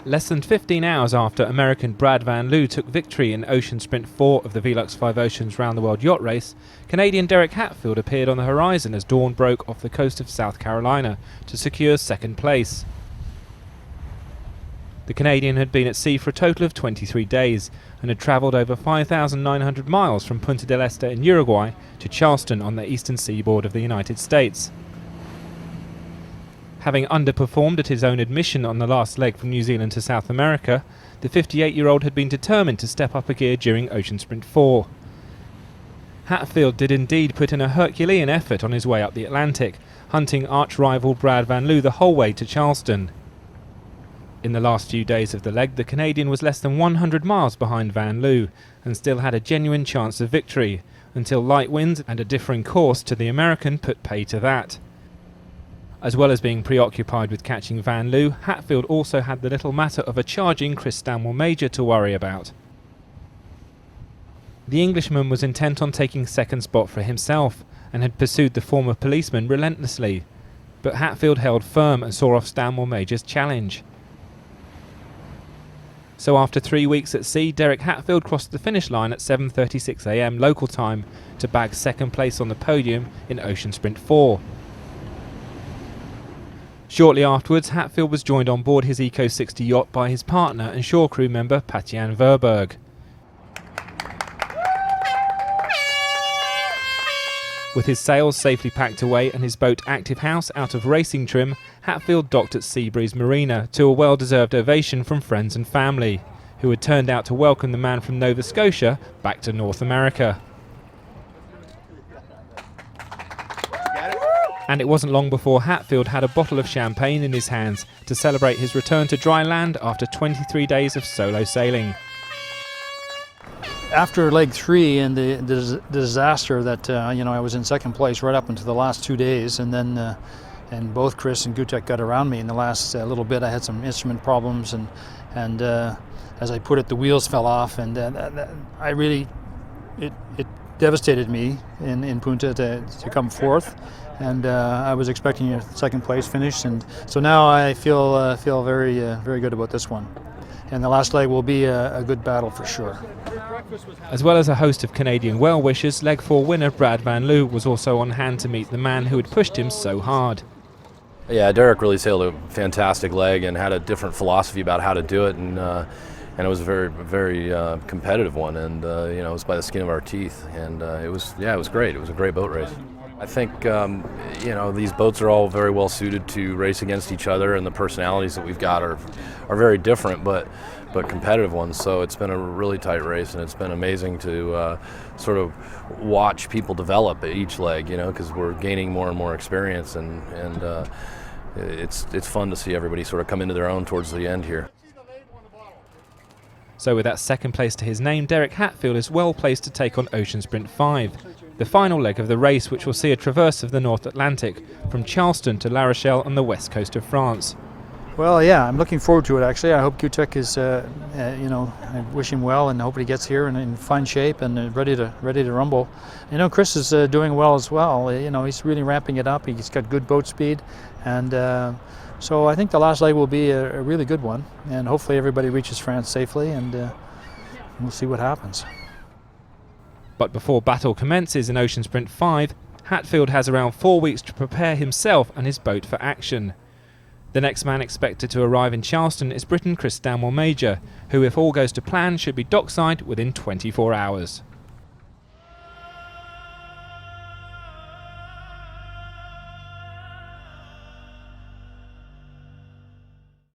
Less than 15 hours after American Brad Van Loo took victory in Ocean Sprint 4 of the Velux 5 Oceans Round the World Yacht Race, Canadian Derek Hatfield appeared on the horizon as dawn broke off the coast of South Carolina to secure second place. The Canadian had been at sea for a total of 23 days and had travelled over 5,900 miles from Punta del Este in Uruguay to Charleston on the eastern seaboard of the United States. Having underperformed at his own admission on the last leg from New Zealand to South America, the 58-year-old had been determined to step up a gear during Ocean Sprint 4. Hatfield did indeed put in a Herculean effort on his way up the Atlantic, hunting arch-rival Brad Van Loo the whole way to Charleston. In the last few days of the leg, the Canadian was less than 100 miles behind Van Loo and still had a genuine chance of victory, until light winds and a differing course to the American put pay to that. As well as being preoccupied with catching Van Loo, Hatfield also had the little matter of a charging Chris Stanmore Major to worry about. The Englishman was intent on taking second spot for himself and had pursued the former policeman relentlessly, but Hatfield held firm and saw off Stanmore Major's challenge. So after 3 weeks at sea, Derek Hatfield crossed the finish line at 7:36 AM local time to bag second place on the podium in Ocean Sprint 4. Shortly afterwards, Hatfield was joined on board his Eco 60 yacht by his partner and shore crew member Patjan Verberg. With his sails safely packed away and his boat Active House out of racing trim, Hatfield docked at Seabreeze Marina to a well-deserved ovation from friends and family, who had turned out to welcome the man from Nova Scotia back to North America. And it wasn't long before Hatfield had a bottle of champagne in his hands to celebrate his return to dry land after 23 days of solo sailing. After leg 3 and the disaster that I was in second place right up until the last 2 days, and then and both Chris and Gutek got around me in the last little bit. I had some instrument problems, and as I put it, the wheels fell off, and I really it devastated me in Punta to come fourth, and I was expecting a second place finish, and so now I feel very very good about this one. And the last leg will be a good battle for sure. As well as a host of Canadian well-wishers, Leg 4 winner Brad Van Loo was also on hand to meet the man who had pushed him so hard. Yeah, Derek really sailed a fantastic leg and had a different philosophy about how to do it, and it was a very, very competitive one, and it was by the skin of our teeth, and it was great. It was a great boat race. I think these boats are all very well suited to race against each other, and the personalities that we've got are very different, but competitive ones. So it's been a really tight race, and it's been amazing to sort of watch people develop at each leg, because we're gaining more and more experience, and it's fun to see everybody sort of come into their own towards the end here. So with that second place to his name, Derek Hatfield is well placed to take on Ocean Sprint 5, the final leg of the race, which will see a traverse of the North Atlantic from Charleston to La Rochelle on the west coast of France. Well, yeah, I'm looking forward to it, actually. I hope Gutek is, I wish him well, and I hope he gets here in fine shape and ready to rumble. Chris is doing well as well. He's really ramping it up. He's got good boat speed, and so I think the last leg will be a really good one, and hopefully everybody reaches France safely, and we'll see what happens. But before battle commences in Ocean Sprint 5, Hatfield has around 4 weeks to prepare himself and his boat for action. The next man expected to arrive in Charleston is Briton Chris Stanmore Major, who, if all goes to plan, should be dockside within 24 hours.